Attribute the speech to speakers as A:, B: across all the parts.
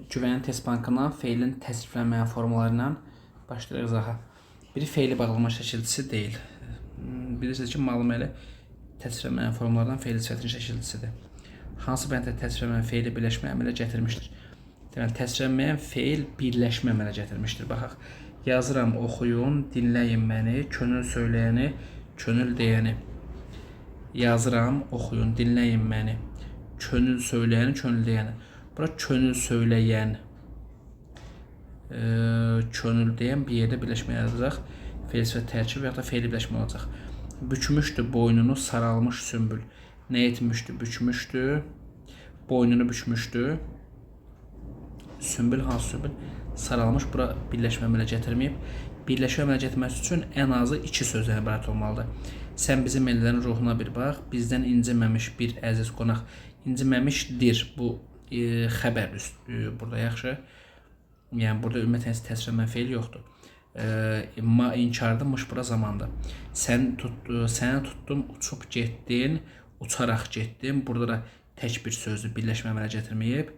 A: Güvənin test bankından feilin təsriflənməyən formalarından başlayırıq izaha. Biri feili bağlama şəkilçisi deyil. Bilirsiniz ki, malum elə təsriflənməyən formalardan feili sifətin şəkilçisidir. Hansı bənddə təsriflənməyən feili birləşmə əmələ gətirmişdir? Deməli, təsriflənməyən feil birləşmə əmələ gətirmişdir. Baxaq, yazıram, oxuyun, dinləyin məni, könül söyləyəni, könül deyəni. Yazıram, oxuyun, dinləyin məni, könül söyləyəni, könül deyəni. Bura könül söyləyən, könül deyən bir yerdə birləşmə yaradacaq. Feil sifət tərkib və ya da feili birləşmə olacaq. Bükmüşdü boynunu saralmış sümbül. Nə etmişdi? Bükmüşdü. Boynunu bükmüşdü. Sümbül, hansı sümbül? Saralmış. Bura birləşmə əmələ gətirməyib. Birləşmə əmələ gətirməsi üçün ən azı 2 sözdən ibarət olmalıdır. Sən bizim ellərin ruhuna bir bax. Bizdən inciməmiş bir əziz qonaq. İnciməmişdir. Bu xəbər üstü burada yaxşı. Yəni burada ümumiyyətlə təsriflənmə feil yoxdur. Ma inkardımış bura zamandır. Səni tutdum, uçub getdin, uçaraq getdim. Burada da tək bir sözdür, birləşmə əmələ gətirməyib.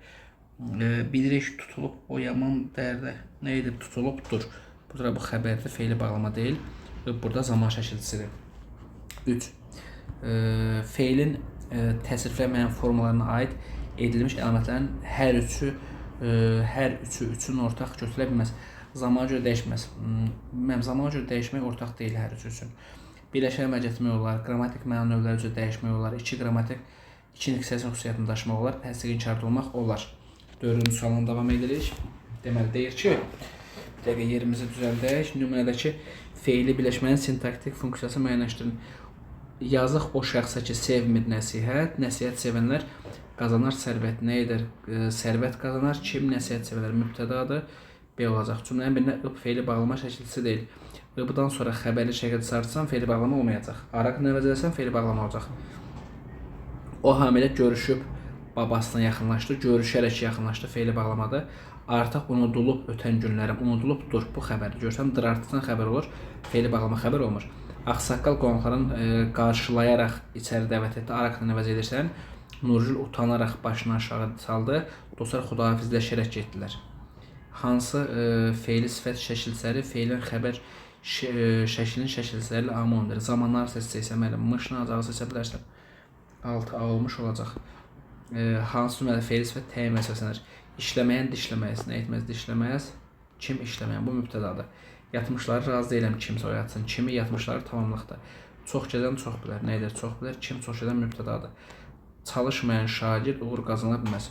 A: Bilirik tutulub o yaman dərdə. Nə edib tutulubdur. Burada bu xəbərdə feili bağlama deyil. Burada zaman şəkilçisidir. 3. Feilin təsriflənməyən formalarına aid edilmiş əlamətlərin hər üçü üçün ortaq götürülə bilməz. Zamana görə dəyişməz. Zamana görə dəyişmək ortaq deyil hər üçü üçün. Birləşmə əmələ gətirmək olar, qrammatik məna növləri üzrə dəyişmək olar, iki indeksiyasyon xüsusiyyətini daşımaq olar, təsdiq inkarda olmaq olar. 4-cü sualdan davam edirik. Deməli deyir ki, bir dəqiqə yerimizi düzəldək. Nümunədəki feili birləşmənin sintaktik funksiyası müəyyənləşdirin. Yazıq o şəxsə ki, sevmir nəsihət, nəsihət sevənlər qazanar sərvət. Nə edər? Sərvət qazanar. Kim nəsihət sevənlər? Mübtədadır. B olacaq. Cümlənin birinə ıb feili bağlama şəkilçisi deyil. Ibdan sonra xəbərli şəkildə sarıtsan feili bağlama olmayacaq. Araq nəvəzələsən feili bağlama olacaq. O hamilə görüşüb babasına yaxınlaşdı. Görüşərək yaxınlaşdı feili bağlamadır. Artıq unudulub ötən günlərim. Unudulubdur bu xəbər. Görsən dır artıqdan xəbər olur. Feili bağlama xəbər olmur. Ağsaqqal qonaqların qarşılayaraq içəri dəvət etdi. Araq nəvəz edirsən. Nurgül utanaraq başını aşağı saldı. Dostlar xudahafizləşərək getdilər. Hansı feili sifət şəkilçiləri feilin xəbər şəklinin şəkilçiləri ilə amondur. Zamanlar seçsəm, mışını acağı seçə bilərsən. 6 A olmuş olacaq. Hansı cümlədə feili sifət təyin məsələsidir? İşləməyən dişləməyiz. Nə etməz dişləməyiz? Kim işləməyən? Bu mübtədadır. Yatmışları razı deyiləm kimsə oyatsın. Kimi yatmışları tamamlıqdır. Çox gəzən çox bilər. Nə edir? Çox bilər. Kim çox gəzən mübtədadır. Çalışmayan şagird uğur qazana bilməz.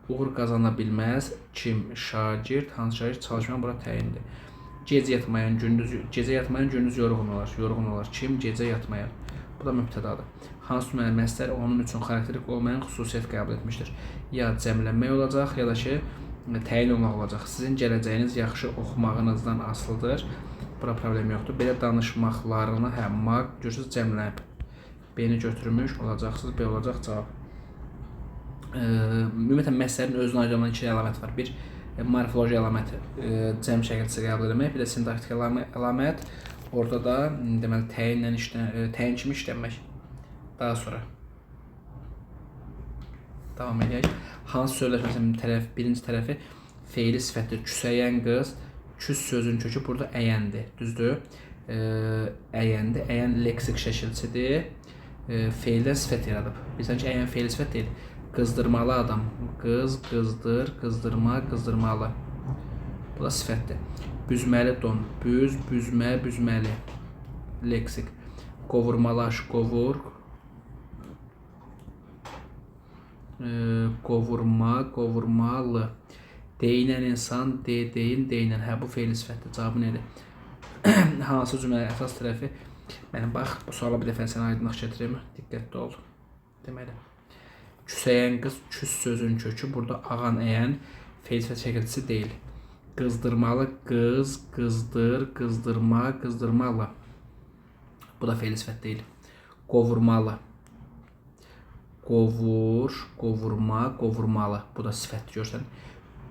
A: Uğur qazana bilməz. Kim? Şagird. Hansı şagird? Çalışmayan bura təyindir. Gecə yatmayan gündüz yorğun olar. Yorğun olar. Kim? Gecə yatmayan. Bu da mübtədadır. Hansı cümlənin məsdər onun üçün xarakterik olmayan xüsusiyyət qəbul etmişdir. Ya cəmlənmək olacaq, ya da ki, təyin olmaq olacaq. Sizin gələcəyiniz yaxşı oxumağınızdan asılıdır. Bura problem yoxdur. Belə danışmaqlarını maq görürsünüz cəmlənib. B-ni götürmüş olacaqsınız. B olacaq cavab. Ümumiyyətlə məsələrin özünə aid olan 2 əlamət var. Bir morfoloji əlaməti cəm şəkilçisi qəbul etmək, bir də sintaktik əlamət. Orada da deməli təyin kimi işlənmək. Daha sonra davam edək. Hansı sözləşməsinin birinci tərəfi feili sifətdir. Küsəyən qız, küs sözün kökü burada əyəndir. Düzdür? Əyəndir. Əyən leksik şəkilçisidir. Feildən sifət yaradıb. Bilirsən ki, əyən feili sifət deyil. Qızdırmalı adam. Qız, qızdır, qızdırma, qızdırmalı. Bu da sifətdir. Büzməli don. Büz, büzmə, büzməli. Leksik. Qovurmalaş, qovur. Qovurma, qovurmalı. Deyinən insan, deyin, deyinən. Hə, bu feili sifətdir. Cavabı nədir? Hansı cümlənin əsas tərəfi? Mənim bax, bu suala bir dəfə sənə aydınlıq gətirim. Diqqətli ol. Deməli, küsəyən qız, küs sözün kökü. Burada ağan əyən feil sifət şəkilçisi deyil. Qızdırmalı qız, qızdır, qızdırma, qızdırmalı. Bu da feil sifət deyil. Qovurmalı. Qovur, qovurma, qovurmalı. Bu da sifətdir, görsən.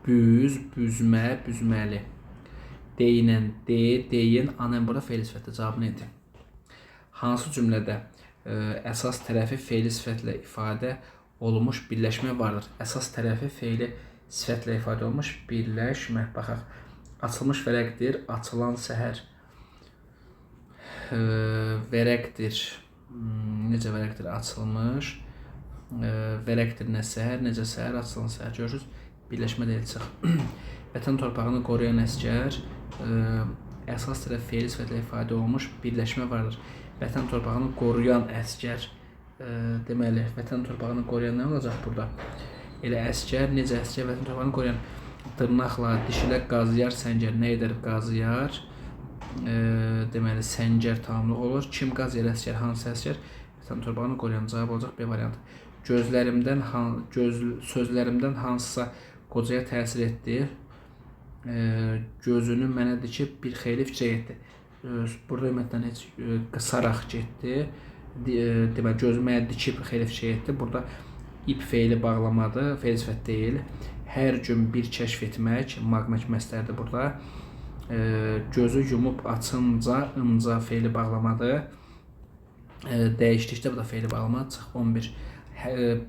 A: Büz, büzmə, büzməli. Deyinən, deyin, anən burada feil sifətdir. Cavabı nədir? Hansı cümlədə əsas tərəfi feili sifətlə ifadə olunmuş birləşmə vardır? Əsas tərəfi feili sifətlə ifadə olmuş birləşmə. Baxaq. Açılmış vərəqdir, açılan səhər. Vərəqdir. Necə vərəqdir? Açılmış. Vərəqdir nə səhər, necə səhər, açılan səhər. Görürsünüz? Birləşmə deyil, çıx. Vətən torpağını qoruyan əsgər. Əsas tərəf fe'li sifətlə ifadə olmuş birləşmə vardır. Vətən torpağını qoruyan əsgər. Deməli, vətən torpağını qoruyan nə olacaq burada? Elə əsgər, necə əsgər vətən torpağını qoruyan? Dırnaqla, dişilə qazıyar, səngər. Nə edər? Qazıyar. Deməli, səngər tamamlıq olur. Kim qazıyar əsgər? Hansı əsgər? Vətən torpağını qoruyan. Cavab olacaq B variantı. Sözlərimdən hansısa qocaya təsir etdi. Gözünü mənə dikib bir xeyli fikrə getdi. Burada ümumiyyətlə heç qısaraq getdi. Deməli, gözünü mənə dikib xeyli fikrə getdi. Burada ip fe'li bağlamadır, fe'li sifət deyil. Hər gün bir kəşf etmək, maqmək məstərdir burada. Gözü yumub açınca, ınca fe'li bağlamadır. Dəyişdikdə bu da fe'li bağlama. Çıx 11.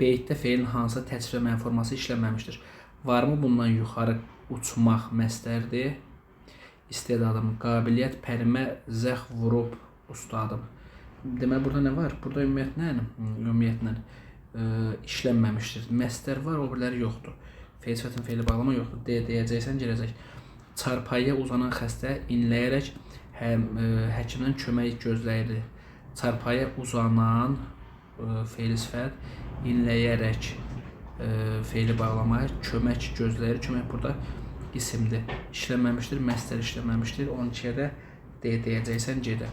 A: Beytdə fe'lin hansı təsvir və mənfi forması işlənməmişdir? Varmı bundan yuxarı uçmaq məstərdir? İstedadım, qabiliyyət, pərimə, zəx vurub ustadım. Deməli, burada nə var? Burada ümumiyyətlə işlənməmişdir. Məstər var, o birləri yoxdur. Fe'li sifətin fe'li bağlama yoxdur. D deyəcəksən, gələcək. Çarpayıya uzanan xəstə inləyərək həkimdən kömək gözləyirdi. Çarpayıya uzanan fe'li sifət inləyərək fe'li bağlama, kömək gözləyir. Kömək burada isimdir. İşlənməmişdir, məstər işlənməmişdir. 12-yə də D deyəcəksən, G-də.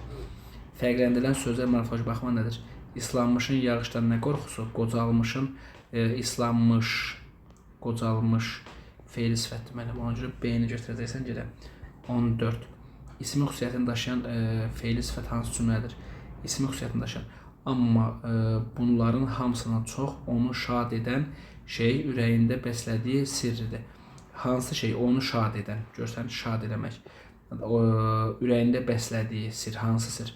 A: Fərqləndirilən sözlər morfoloji baxma nədir? İslanmışın yağışdan nə qorxusu? Qocalmışın, islanmış, qocalmış fe'li sifətdir. Mənim ona görə B-ni götürəcəksən, G-də. 14. İsmi xüsusiyyətini daşıyan fe'li sifət hansı cümlədir? İsmi xüsusiyyətini daşıyan. Amma bunların hamısından çox onu şad edən şey ürəyində bəslədiyi sirridir. Hansı şey onu şad edən? Görsən, şad eləmək. Ürəyində bəslədiyi sir, hansı sir?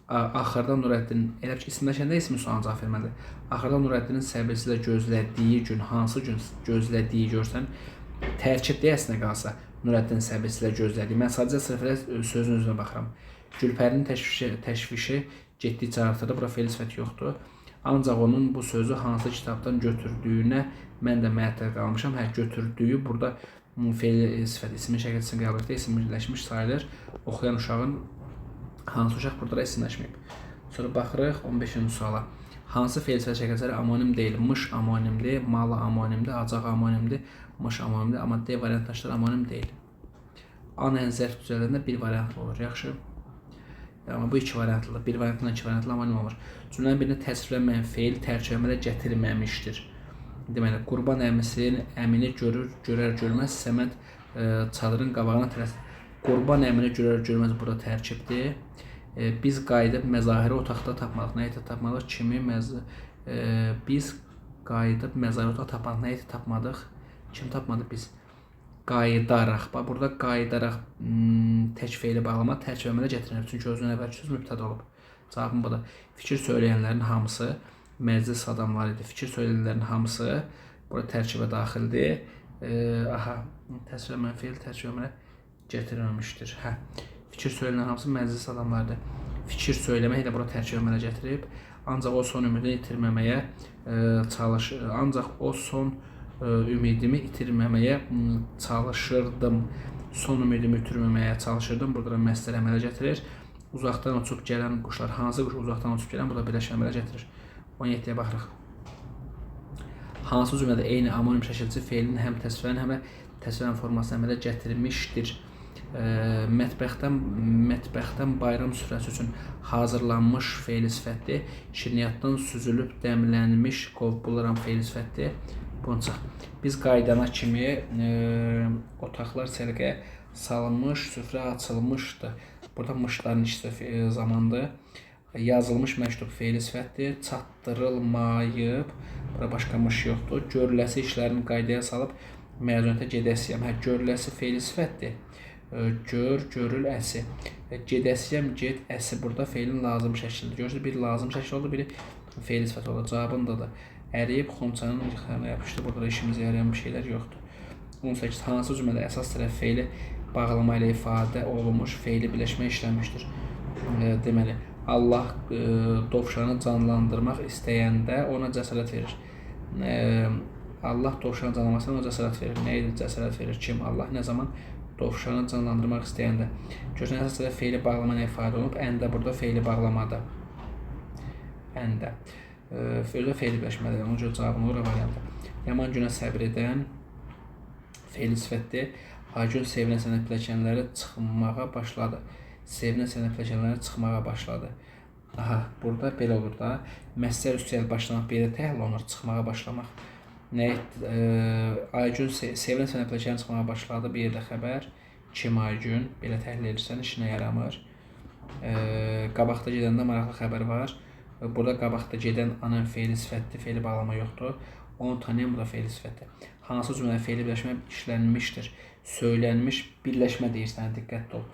A: Axırda Nurəddin, elə ki, isim daşıyanda ismi sual cavab verməlidir. Axırda Nurəddinin səbirsizlə gözlədiyi gün, hansı gün gözlədiyi görsən, tərkib deyəsinə qalsa, Nurəddin səbirsizlə gözlədiyi. Mən sadəcə sırf sözün özünə baxıram. Gülpərinin təşvişi getdikcə artırdı. Bura fe'li sifət yoxdur. Ancaq onun bu sözü hansı kitabdan götürdüyünə mən də məəttəl qalmışam. Götürdüyü burada fe'li sifət ismin şəkilçisini qəbul etdi. İsimləşmiş sayılır. Oxuyan uşağın hansı uşaq burada da isimləşməyib. Sonra baxırıq 15-ci suala. Hansı fe'li sifət şəkilçiləri amonim deyil? Mış amonimdir, malı amonimdir, acaq amonimdir, mış amonimdir. Amma D variantdaşlar amonim deyil. An zərf düzəlləndə bir variantlı olur. Yaxşı. Amma bu iki variantlıdır. Bir variantla iki variantlı amonim olur. Cümlənin birini təsvirlənməyən fe'l tərkibə gətirilməmişdir. Deməli, Qurban əmini görər görməz Səməd çadırın qabağına tələsdi. Qurban əmini görər görməz burada tərkibdir. Biz qayıdıb məzahiri otaqda tapmadıq. Nə etə tapmadıq? Kimi biz qayıdıb məzahiri otaqda tapmadıq. Nə etə tapmadıq? Kim tapmadıq biz? Qayıdaraq. Bax, burada qayıdaraq tək fe'li bağlama tərkibə gətirir. Çünki özünün əvvəlki söz mübtəda olub. Cavabım budur. Fikir söyləyənlərin hamısı məclis adamları idi. Fikir söyləyənlərin hamısı burada tərkibə daxildir. Təsvirlənməyən fe'l tərkibə gətirilməmişdir. Fikir söyləyənlərin hamısı məclis adamlarıdır. Fikir söyləmək də bura tərkibə gətirib. Ancaq o son ümidini itirməməyə çalışır. Ancaq o son ümidimi itirməməyə çalışırdım. Son ümidimi itirməməyə çalışırdım. Burada məstər əmələ gətirir. Uzaqdan uçub gələn quşlar. Hansı quş uzaqdan uçub gələn? Burada birləşmə əmələ gətirir. 17-yə baxırıq. Hansı cümlədə eyni amonim şəkilçi fe'lin həm təsvirən, həm də təsvirən formasını əmələ gətirmişdir? Mətbəxdən bayram süfrəsi üçün hazırlanmış fe'li sifətdir. Şirniyyatdan süzülüb dəmlənmiş qovbularam fe'li sifətdir. Bunca. Biz qaydana kimi otaqlar səliqəyə salınmış, süfrə açılmışdı. Burada mışların işi zamandır. Yazılmış məktub fe'li sifətdir. Çatdırılmayıb. Burada başqa mış yoxdur. Görüləsi işlərini qaydaya salıb məzuniyyətə gedəsiyəm. Görüləsi fe'li sifətdir. Görüləsi. Gedəsiyəm, ged, əsi. Burada fe'lin lazım şəkildir. Görürsünüz, biri lazım şəkil oldu, biri fe'li sifət oldu. Cavabındadır. Əriyib xonçanın yıxarına yapışdı. Burada işimize yarayan bir şeyler yoxdur. 18. Hansı cümlədə əsas tərəf feili bağlama ilə ifadə olunmuş feili birləşmə işlənmişdir? Deməli, Allah dovşanı canlandırmaq istəyəndə ona cəsarət verir. Allah dovşanı canlanmasına ona cəsarət verir. Nə edir? Cəsarət verir. Kim? Allah. Nə zaman? Dovşanı canlandırmaq istəyəndə. Görürsən, əsas tərəf feili bağlama ilə ifadə olunub. Əndə burada feili bağlamada. Əndə. Özü feili birləşməlidir. Onun görə cavabın olur variantı. Yaman günə səbr edən feili sifətdir. Acun sevinən sənət pilləkənləri çıxmağa başladı. Sevinən sənət pilləkənləri çıxmağa başladı. Aha, burada belə olur da. Məsəl üstəl başlamaq bir yerdə təhlil olunur. Çıxmağa başlamaq. Nə Aycun sevinən sənət pilləkəni çıxmağa başladı. Bir yerdə xəbər. Kim Aycun? Belə təhlil edirsən, işinə yaramır. Qabaqda gedəndə maraqlı xəbər var. Burada qabaqda gedən anan feili sifətdir. Feili bağlama yoxdur. Onu tanıyan burada feili sifətdir. Hansı cümlədə feili birləşmə işlənmişdir? Söylənmiş birləşmə deyirsən, diqqətli ol.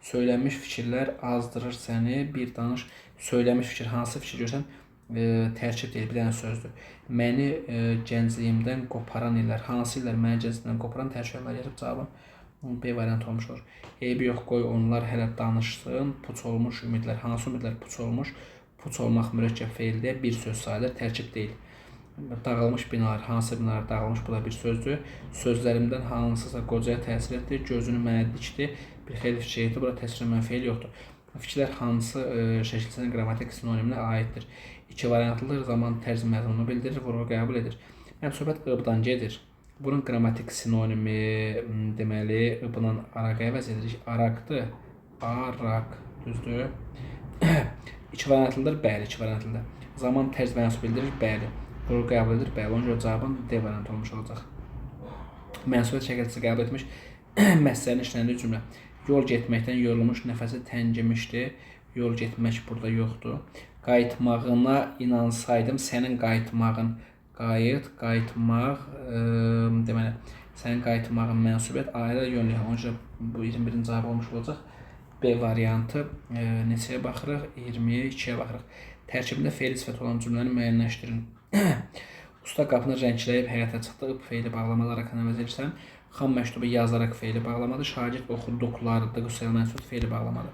A: Söylənmiş fikirlər azdırır səni, bir danış. Söylənmiş fikir, hansı fikir görsən? Tərkib deyil, bir dənə sözdür. Məni gəncliyimdən qoparan illər, hansı illər məni gəncliyimdən qoparan tərkiblər yazıb cavabın B variantı olmuş olur. Eybi yox, qoy onlar hələ danışsın. Puç olmuş ümidlər, hansı ümidlər puç olmuş? Puç olmaq mürəkkəb feildir, bir söz sayılır, tərkib deyil. Dağılmış binalar, hansı binalar dağılmış, bu da bir sözdür. Sözlərimdən hansısa qocaya təsir etdi, gözünü mənə dikdi, bir xeyli fikir etdi, burada təsvirlənmə feil yoxdur. Fikirlər hansı şəkilsizin qrammatik sinoniminə aiddir? İki variantlıdır, zaman tərz məzmununu bildirir, vurğu qəbul edir. Mənim söhbət ıbdan gedir. Bunun qrammatik sinonimi deməli ıbla araq əvəz edirik. Araqdır, araq, düzdür. İki variantlıdır, bəli, iki variantlıdır. Zaman tərz mənsup bildirir, bəli. Vurğu qəbul edir, bəli. Onun görə cavabın D variantı olmuş olacaq. Mənsubiyyət şəkilçisi qəbul etmiş məsələnin işləndiyi cümlə. Yol getməkdən yorulmuş, nəfəsi təngimişdi. Yol getmək burada yoxdur. Qayıtmağına inansaydım, sənin qayıtmağın, qayıtmaq, deməli, sənin qayıtmağın mənsubiyyət ailə yönlü. Onun üçün bu 21-ci cavab olmuş olacaq. B variantı neçəyə baxırıq? 22-yə baxırıq. Tərkibində feili sifət olan cümləni müəyyənləşdirin. Usta qapını rəngləyib həyata çıxdıq, feili bağlamalaraq əvəz edirsən. Xam məktubu yazaraq feili bağlamadır. Şagird oxuduqlardı, qüssəyə mənsub feili bağlamadır.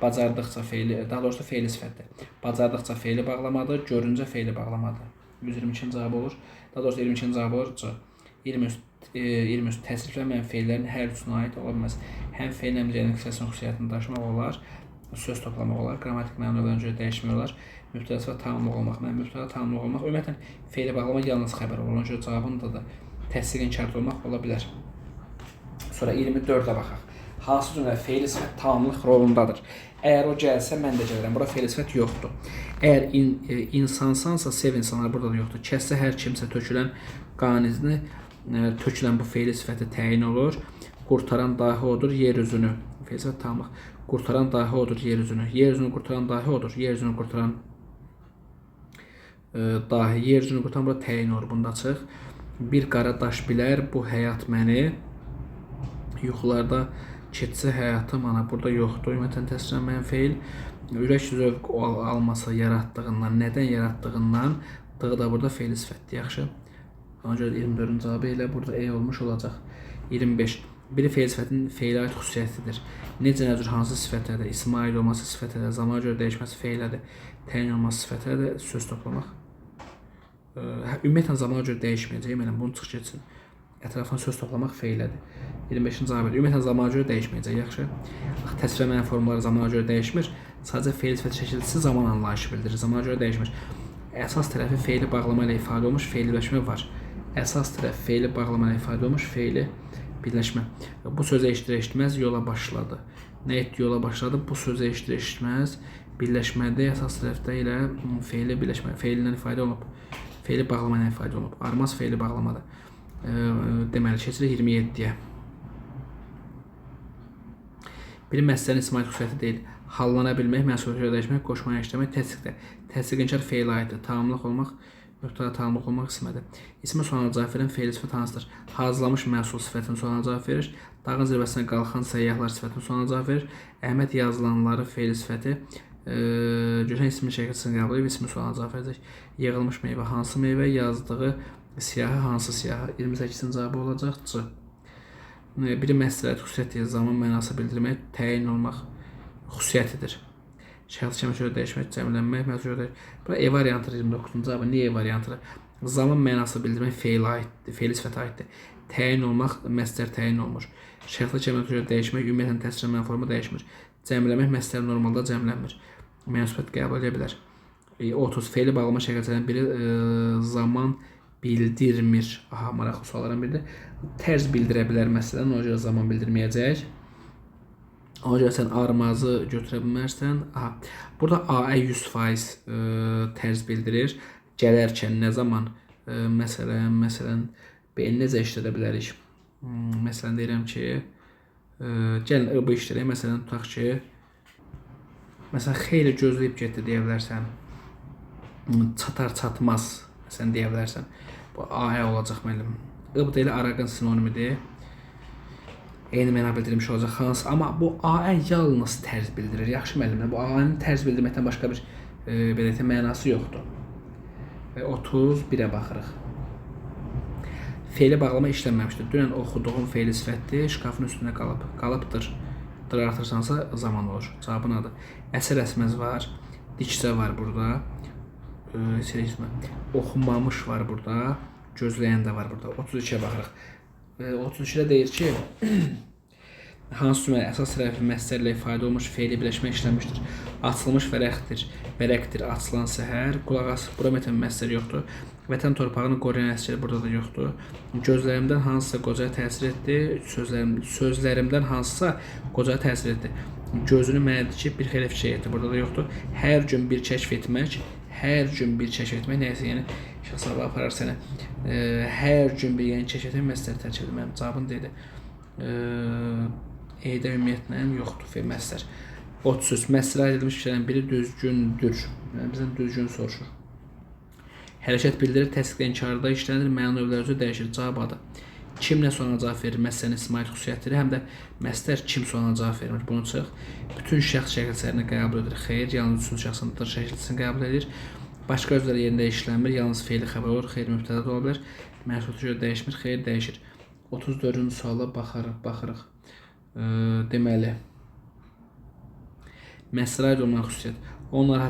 A: Bacardıqca feili, daha doğrusu feili sifətdir. Bacardıqca feili bağlamadır, görüncə feili bağlamadır. 122-ci cavab olur. Daha doğrusu 22-ci cavab olur. C. 23 təsriflənməyən feillərin hər üçünə aid ola bilməz. Həm feil, həm də xüsusiyyətinin xüsusiyyətini daşımaq olar, söz toplamaq olar, qrammatik mənalarına görə dəyişmək olar. Mübtədəsi və tamamlıq olmaq, mübtədə tamamlıq olmaq. Ümumiyyətlə, feili bağlamaq yalnız xəbər olur. Ona görə cavabında da təsdiqin şərti olmaq ola bilər. Sonra 24-ə baxaq. Hansı cümlə feili sifət tamamlıq rolundadır? Əgər o gəlsə, mən də gəlirəm. Burada feili sifət yoxdur. Əgər insansansa, sev insanlar burada da yoxdur. Kəssə hər kimsə tökülən qanizni, tökülən bu feili sifəti təyin olur. Qurtaran dahi odur, yer üzünü. Feili sifət tamamlıq. Qurtaran dahi odur, yer üzünü. Yer üzünü qurtaran dahi odur. Yer üzünü qurtaran dahi. Yer üzünü qurtaran burada təyin olur. Bunda çıx. Bir qara daş bilər, bu həyat məni. Yuxularda keçsə həyatım ana burada yoxdur. Ümumiyyətlə təsvirlənməyən feil ürək zövq alması yaratdığından, nədən yaratdığından dığı da burada feili sifətdir. Yaxşı. Ona görə 24-cü cavabı elə burada E olmuş olacaq. 25. Biri feil sifətin feilə aid xüsusiyyətidir. Necə nəcür hansı sifətlədir? İsmə aid olması sifətlədir. Zamana görə dəyişməsi feilədir. Təyin olması sifətlədir. Söz toplamaq. Ümumiyyətlə zamana görə dəyişməyəcək. Mənə bunu çıx geçsin. Ətrafdan söz toplamaq feilədir. 25-ci cavab. Ümumiyyətlə zamana görə dəyişməyəcək. Yaxşı. Təsvirlənməyən formları zamana görə dəyişmir. Sadəcə feil sifət şəkilçisi zaman anlayışı bildirir. Zamana görə dəyişmir. Əsas tərəfi feili bağlama ilə ifadə olmuş feili birləşmə var. Əsas tərəf feili bağlama ilə ifadə olmuş feili birləşmə. Bu sözü eşidir-eşitməz yola başladı. Nə etdi? Yola başladı. Bu sözü eşidir-eşitməz birləşmədə əsas tərəfdə ilə feili birləşmə, feilindən ifadə olunub. Feili bağlama ilə ifadə olunub. Armaz feili bağlamadır. Deməli, keçirik 27-yə. Bir məsələnin ismail xüsusiyyəti deyil. Hallana bilmək, mənsubiyyətə dəyişmək, qoşmaya işləmək, təsdiqdə. Təsdiqinkar feil aiddir. Tamamlıq olmaq, mübtəda tamamlıq olmaq qismədir. İsmi sonuna cavab verən feil sifət hansıdır? Hazırlamış məhsul sifətinin sonuna cavab verir. Dağın zirvəsinə qalxan səyyahlar sifətinin sonuna cavab verir. Əhməd yazılanları feil sifəti. Görən ismi şəkilçisini qəbul edib, ismi sonuna cavab verəcək. Yığılmış meyvə hansı meyvə? Yazdığı siyahı hansı siyahı? 28-ci cavabı olacaq C. Biri məsləhət xüsusiyyəti zaman mənası bildirmək, təyin olmaq xüsusiyyətidir. Şəxsi şəmələ dəyişmək, cəmlənmək, məsul dəyişmək. Bura E variantı 29-cu cavabı. Niyə E variantı? Zaman mənası bildirmək feilə aiddir, feil sifətə aiddir. Təyin olmaq məstər təyin olmur. Şəxsi şəmələ dəyişmək ümumiyyətlə təsvir məna forma dəyişmir. Cəmləmək məstər normalda cəmlənmir. Mənsubiyyət qəbul edə bilər. 30 feili bağlama şəkillərindən biri zaman bildirmir. Aha, maraqlı suallardan biridir. Tərz bildirə bilər məsələn, ona görə zaman bildirməyəcək. Ona görə sən armazı götürə bilmərsən. Aha, burada AE 100% tərz bildirir. Gələrkən nə zaman məsələn B-ni necə işlədə bilərik? Məsələn deyirəm ki, gəlin bu işlərə məsələn tutaq ki, məsələn xeyli gözləyib getdi deyə bilərsən. Çatar çatmaz məsələn deyə bilərsən. Bu AE olacaq müəllim. Bu da elə araqın sinonimidir. Eyni məna bildirmiş olacaq hansı, amma bu AE yalnız tərz bildirir. Yaxşı müəllimlər, bu AE-nin tərz bildirməkdən başqa bir belə deyək mənası yoxdur. 31-ə baxırıq. Feili bağlama işlənməmişdir. Dünən oxuduğum feili sifətdir, şkafın üstündə qalıb. Qalıbdır. Dır artırsansa zaman olur. Cavabın adı. Əsər əsməz var. Dikcə var burada. Oxunmamış var burada. Gözləyən də var burada. 32-ə baxırıq. 32-də deyir ki, hansı cümlə əsas tərəfi məsəllə ifadə olmuş feili birləşmə işlənmişdir. Açılmış vərəqdir, açılan səhər. Qulaq as, bura mətn məsəl yoxdur. Vətən torpağını qoruyan əsgər burada da yoxdur. Gözlərimdən hansısa qocaya təsir etdi. Sözlərimdən hansısa qocaya təsir etdi. Gözünü mənə dikib bir xeyli fişək etdi. Burada da yoxdur. Hər gün bir kəşf etmək. Hər gün bir kəşf etmək nəyəsə, yəni şəxsaba aparar sənə. Hər gün bir yeni kəşf etmək məsələ tərkib edin. Mənim cavabım dedi. E-də ümumiyyətlə yoxdur feil məsələr. 30. Məsələ edilmiş fikirlərin biri düzgündür. Bizdən düzgün soruşur. Hərəkət bildirir, təsdiqlə inkarda işlənir, məna növləri üzrə dəyişir. Cavab adı. Kim nə sualına cavab verir? Məsələnin ismail xüsusiyyətləri, həm də məsələr kim sualına cavab vermir. Bunu çıx. Bütün şəxs şəkilçələrini qəbul edir. Xeyr, yalnız üçün şəxsin şəkilçəsini qəbul edir. Başqa özləri yerində işlənmir, yalnız feili xəbər olur. Xeyr, mübtəda da ola bilər. Məsuliyyətə görə dəyişmir, xeyr, dəyişir. 34-cü suala baxırıq. Deməli, məsələ aid olmayan xüsusiyyət. Onlara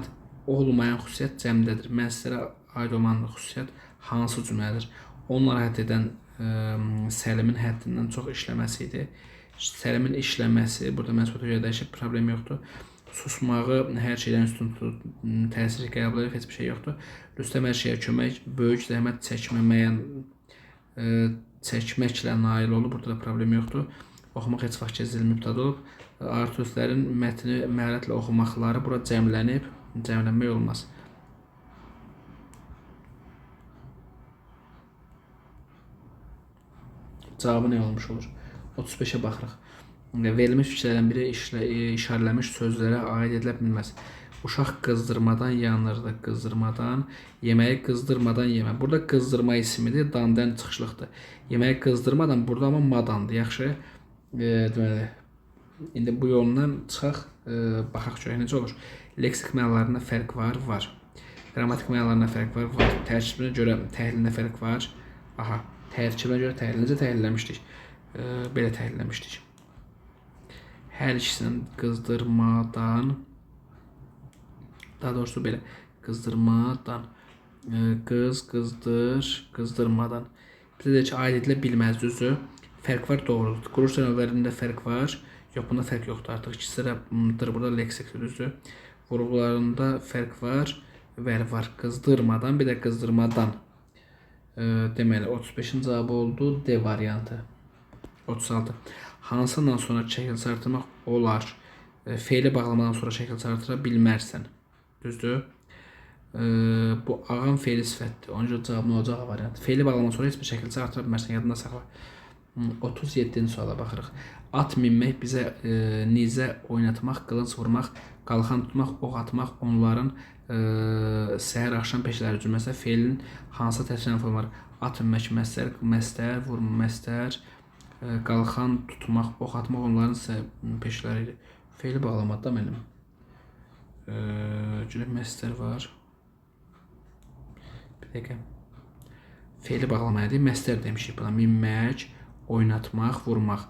A: olmayan xüsusiyyət cəmdədir. Məsələ aid olmayan xüsusiyyət hansı cümlədir? Onlara hədd edən Səlimin həddindən çox işləməsi idi. Səlimin işləməsi, burada məsuliyyətə görə dəyişir, problem yoxdur. Susmağı hər şeydən üstün tutub təsiri qəbul edib, heç bir şey yoxdur. Rüstəm hər şeyə kömək, böyük zəhmət çəkməklə nail olub, burada da problem yoxdur. Oxumaq heç vaxt zil mübtəda olub. Artistlərin mətni məharətlə oxumaqları bura cəmlənib, cəmlənmək olmaz. Cavabı nə olmuş olur? 35-ə baxırıq. Verilmiş fikirlərdən biri işarələnmiş sözlərə aid edilə bilməz. Uşaq qızdırmadan yanırdı, qızdırmadan, yeməyi qızdırmadan yemək. Burada qızdırma ismidir, dandan çıxışlıqdır. Yeməyi qızdırmadan, burada amma madandır. Yaxşı, deməli, indi bu yolundan çıxaq, baxaq görək necə olur. Leksik mənalarında fərq var. Qrammatik mənalarında fərq var. Tərkibinə görə təhlilində fərq var. Aha, tərkibinə görə təhlil necə təhlilləmişdik? Belə təhlilləmişdik. Hər ikisinin qızdırmadan, daha doğrusu belə, qızdırmadan, qızdırmadan. Bizə deyək ki, aid edilə bilməz, düzdür. Fərq var, doğrudur. Quruş növlərində fərq var. Yox, bunda fərq yoxdur artıq. İkisi də burada leksikdir, düzdür. Vurğularında fərq var. Vəli var. Qızdırmadan, bir də qızdırmadan. Deməli, 35-in cavabı oldu D variantı. 36. Hansından sonra şəkil artırmaq olar? Feili bağlamadan sonra şəkil artıra bilmərsən. Düzdür? Bu ağam feili sifətdir. Onun üçün cavabı nə olacaq variantı. Feili bağlamadan sonra heç bir şəkil artıra bilmərsən. Yadında saxla. 37-ci suala baxırıq. At minmək, bizə nizə oynatmaq, qılınc vurmaq, qalxan tutmaq, ox atmaq, onların səhər axşam peşələri cümləsi feilin hansı təsvirən formaları? At minmək, məstər, vurma, məstər, qalxan tutmaq, ox atmaq onların peşələri idi. Feili bağlamadı da mənim. Görək, məstər var. Bir dəqiqə. Feili bağlamaya deyil, məstər demişik buna. Minmək, oynatmaq, vurmaq,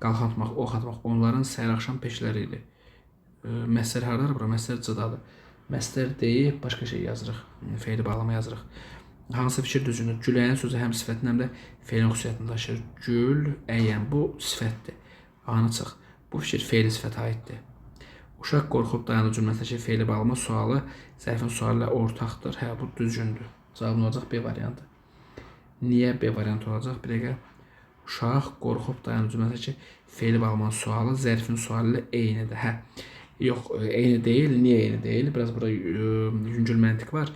A: qalxatmaq, ox atmaq onların səhər axşam peşləri idi. Məsdər hardadır bura? Məsdər cıdadır. Məsdər deyib başqa şey yazırıq. Feili bağlama yazırıq. Hansı fikir düzgündür? Güləyin sözü həm sifətin, həm də feilin xüsusiyyətini daşıyır. Gül, əyən bu sifətdir. Anı çıx. Bu fikir feili sifətə aiddir. Uşaq qorxub dayanır cümləsindəki feili bağlama sualı zərfin sualı ilə ortaqdır. Hə, bu düzgündür. Cavabın olacaq B variantı. Niyə B variantı olacaq? Bir dəqiqə. Uşaq qorxub dayanır cümləsindəki feili bağlama sualı zərfin sualı ilə eynidir. Hə. Yox, eyni deyil. Niyə eyni deyil? Biraz burada yüngül məntiq var.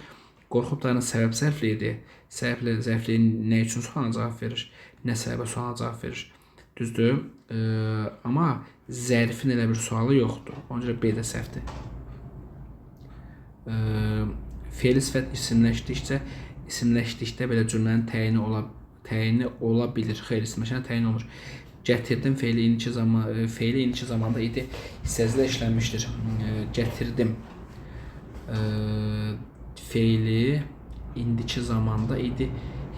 A: Qorxub dayanan səbəb zərfli idi. Səbəbli zərfli nə üçün sualına cavab verir? Nə səbəbə sualına cavab verir? Düzdür? Amma zərfin elə bir sualı yoxdur. Ona görə B də səhvdir. Feili sifət isimləşdikdə belə cümlənin təyini ola bilir. Xeyr, isimləşən təyin olunur. Gətirdim feili indiki zamanda idi. Hissəzlə işlənmişdir. Gətirdim feili indiki zamanda idi.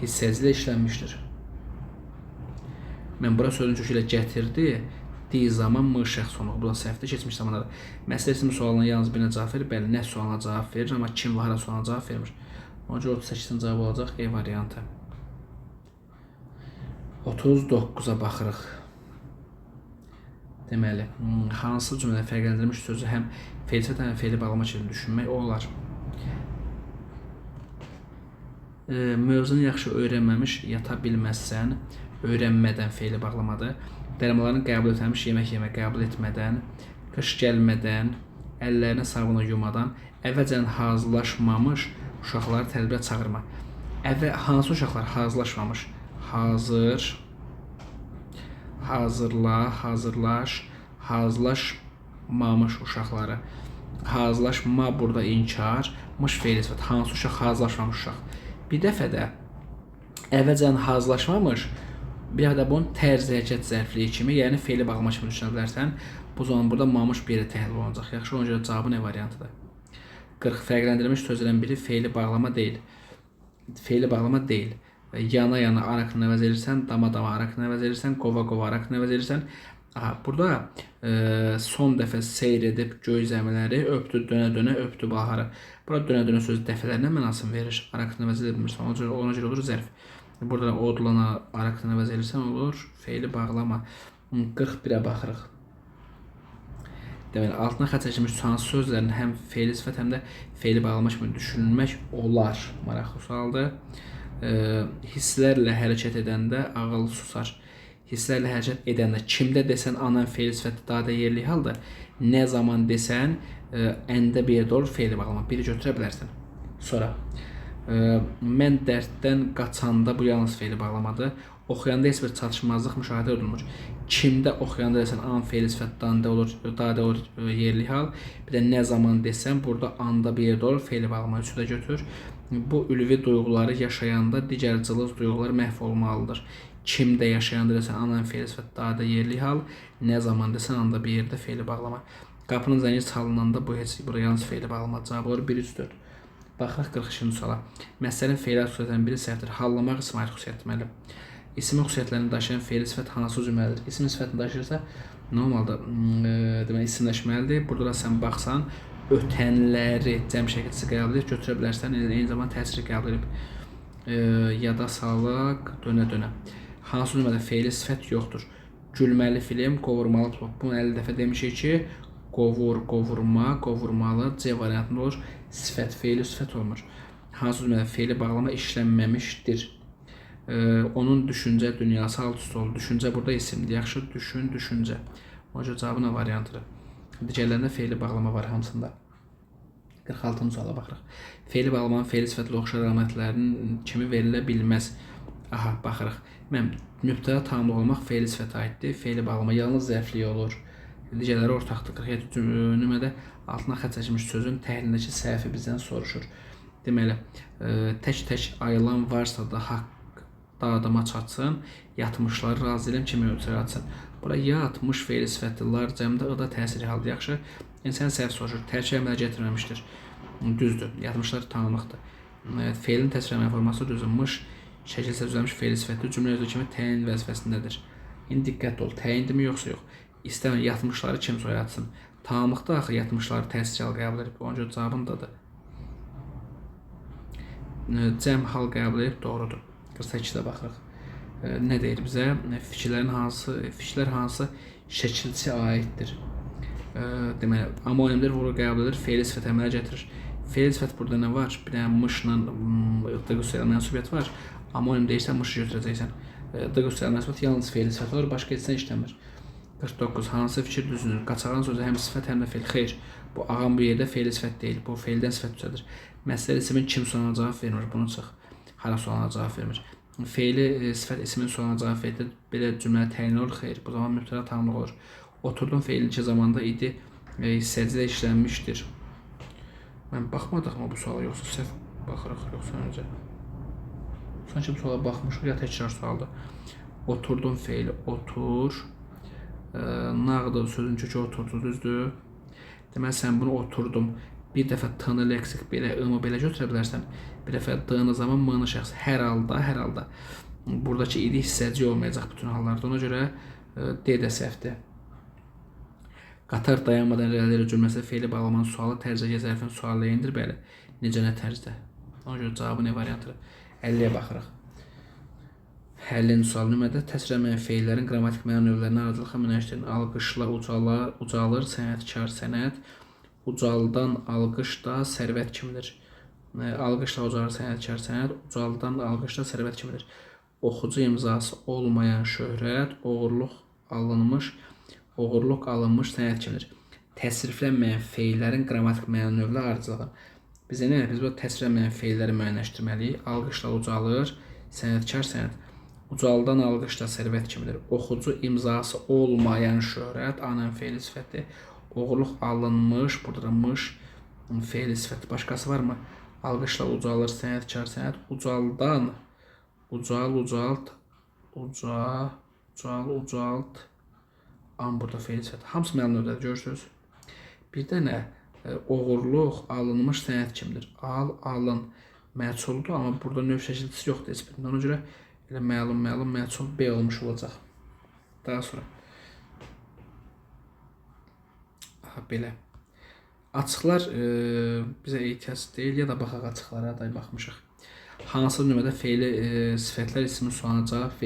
A: Hissəzlə işlənmişdir. Mən bura sözün kökü ilə gətirdi. D zaman M şəxs olmaq. Bu da səhvdir. Keçmiş zamanlarda. Məsələ isim sualına yalnız birinə cavab verir. Bəli, nə sualına cavab verir, amma kim və hara sualına cavab vermir. Ona görə 38-in cavabı olacaq E variantı. 39-a baxırıq. Deməli, hansı cümlədə fərqləndirilmiş sözü həm feil sifət, həm feili bağlama şeklində düşünmək olar. Mövzunu yaxşı öyrənməmiş yata bilməzsən, öyrənmədən feili bağlamadır. Dərmalarını qəbul etməmiş yemək yemək qəbul etmədən, qış gəlmədən, əllərini sabunla yumadan, əvvəlcədən hazırlaşmamış uşaqları tədbirə çağırma. Hansı uşaqlar hazırlaşmamış? Hazırlaşmamış uşaqları. Hazırlaşma burada inkar, mış feili sifət. Hansı uşaq hazırlaşmamış uşaq? Bir dəfə də əvvəlcədən hazırlaşmamış, bir də bunun tərz hərəkət zərfliyi kimi, yəni feili bağlama kimi düşünə bilərsən. Bu zaman burada mamış bir yeri təhlil olunacaq. Yaxşı, ona görə cavabı nə variantıdır? 40. Fərqləndirilmiş sözlərdən biri feili bağlama deyil. Feili bağlama deyil. Yana arakını əvəz edirsən, dama arakını əvəz edirsən, qova arakını əvəz edirsən. Burada son dəfə seyr edib göy zəmiləri, öpdü dönə öpdü baharı. Burada dönə sözü dəfələrlə mənasını verir. Arakını əvəz edirsən, ona görə olur zərf. Burada odlana arakını əvəz edirsən, olur feili bağlama. 41-ə baxırıq. Deməli, altına xətt çəkilmiş hansı sözlərin həm feili sifət, həm də feili bağlama kimi düşünülmək olar. Maraqlı sualdır. Hisslərlə hərəkət edəndə ağıl susar. Hisslərlə hərəkət edəndə kimdə desən anan feili sifəti dadə yerli halda, nə zaman desən əndə bir yerdə olur feili bağlama. Biri götürə bilərsən. Sonra mən dərddən qaçanda bu yalnız feili bağlamadır. Oxuyanda heç bir çatışmazlıq müşahidə edilmir. Kimdə oxuyanda desən an feili sifət dadə olur yerli hal. Bir də nə zaman desən burada anda bir yerdə olur feili bağlama üçü də götür. Bu ülvi duyğuları yaşayanda digər cılız duyğular məhv olmalıdır. Kimdə yaşayanda desən anan feili sifət dadə yerli hal. Nə zaman desən anda bir yerdə feili bağlama. Qapının zəngi çalınanda bu heç burada yalnız feili bağlama cavabı olur 1-3-4. Baxaq 42-ci suala. Məsələnin feillər xüsusiyyətlərindən biri səhvdir. Hallamaq ismail xüsusiyyəti deməli. İsmin xüsusiyyətlərini daşıyan feili sifət hansı cümlədir? İsmin sifətini daşıyırsa, normalda deməli isimləşməlidir. Burada da sən baxsan, ötənləri cəm şəkilçisi qəbul edib götürə bilərsən, eyni zamanda təsiri qəbul edib yada salaq, dönə. Hansı cümlədə feili sifət yoxdur? Gülməli film, qovurmalı top. Bunu 50 dəfə demişik ki, qovurma, qovurmalı C variantında olur. Sifət, feili sifət olmur. Hansı cümlədə feili bağlama işlənməmişdir? Onun düşüncə dünyası alt üstü olur. Düşüncə burada isimdir. Yaxşı, düşüncə. Ona görə cavabı nə variantıdır? Digərlərində feili bağlama var hamısında. 46-cı suala baxırıq. Feili bağlamanın feili sifətlə oxşar əlamətlərinin kimi verilə bilməz. Baxırıq. Nöqtədə tamamlıq olmaq feili sifətə aiddir. Feili bağlama yalnız zərfliyi olur. Digərləri ortaqdır. 47 nümədə altına xətt çəkilmiş sözün təhlilindəki səhvi bizdən soruşur. Deməli, tək ayılan varsa da haqq adama çatsın, yatmışları razı eləm kimi ölçər atsın. Bura yatmış feili sifətlər cəmdə ıda təsiri halda yaxşı. İnsan səhv soruşur, tərkib əmələ gətirməmişdir. Düzdür, yatmışlar tamamlıqdır. Feilin təsvir etmə forması düzdür. Mış Şəkilsə düzəlmiş fe'li sifətli cümlə özü kimi təyin vəzifəsindədir. İndi diqqətli ol, təyindirmi yoxsa yox? İstəmir yatmışları kim soyatsın? Tamamlıqda axı yatmışları təsir hal qəbul edib. Onun üçün cavabındadır. Cəm hal qəbul edib doğrudur. 48-də baxırıq. Nə deyir bizə? Fikirlər hansı şəkilçi aiddir? Deməli, amonimlər vurğu qəbul edir, fe'li sifət əmələ gətirir. Fe'li sifət burada nə var? Bir dənə mışla dıqüsəl mənsubiyyət var. Amonim deyirsən, mışı götürəcəksən. Dıqüsəl mənsubiyyət yalnız fe'li sifət olur, başqa etsən işləmir. 49. Hansı fikir düzülür? Qaçağan sözü həm sifət, həm də fe'l. Xeyr, bu ağam bu yerdə fe'li sifət deyil, bu fe'ldən sifət düzəlir. Məsələ ismin kim sonuna cavab vermir, bunu çıx. Hara sonuna cavab vermir. Fe'li sifət ismin sonuna cavab verir. Belə cümlə təyin olur, xeyr, bu zaman mübtəda tamamlıq olur. Oturdum fe'li iki zamanda idi, hissəcidə işlənmişdir. Mən baxmadıq mı bu suala, yoxsa səhv baxırıq, yoxsa öncə? Sanki bu suala baxmışıq, ya təkrar sualdır. Oturdum fe'li, otur. Nağdı sözün kökü oturdu, düzdür. Deməli, sən bunu oturdum. Bir dəfə t-nı leksik belə, ı-mı belə götürə bilərsən. Bir dəfə d-nı zaman m-nı şəxs. Hər halda. Buradakı idi hissəci olmayacaq bütün hallarda. Ona görə D də səhvdir. Qatar dayanmadan irəlilir cümləsi fe'li bağlamanın sualı tərcəyə zərfin sualı indir. Bəli, necə nə tərzdə? Ona görə cavabı nə variantıdır? 50-yə baxırıq. 50-ci sual nömrədə təsvirlənməyən fe'llərin qrammatik məna növlərini aracılıqla müəyyənləşdirin. Alqışla ucalır, sənətkar sənət. Ucaldan alqışda sərvət kimidir. Alqışla ucalır, sənətkar sənət. Ucaldan alqışda sərvət kimidir. Oxucu imzası olmayan şöhrət, oğurluq alınmış sənət kimidir. Təsriflənməyən fe'llərin qrammatik məna növləri aracılıqla. Biz bu təsvirlənməyən fe'lləri müəyyənləşdirməliyik. Alqışla ucalır, sənətkar sənət. Ucaldan alqışda sərvət kimidir. Oxucu imzası olmayan şöhrət, anın fe'li sifəti. Oğurluq alınmış, burada da mış fe'li sifəti. Başqası var mı? Alqışla ucalır, sənətkar sənət. Ucaldan, ucalt. An burada fe'li sifəti. Hamısı məna növdədir, görürsünüz. Bir dənə oğurluq alınmış sənət kimidir. Alın məçuldur, amma burada növ şəkilçisi yoxdur heç birində. Ona görə elə məlum, məçul B olmuş olacaq. Daha sonra belə. Açıqlar bizə ehtiyac deyil, ya da baxaq açıqlara da baxmışıq. Hansı nömrədə fe'li sifətlər ismin sualına cavab verir?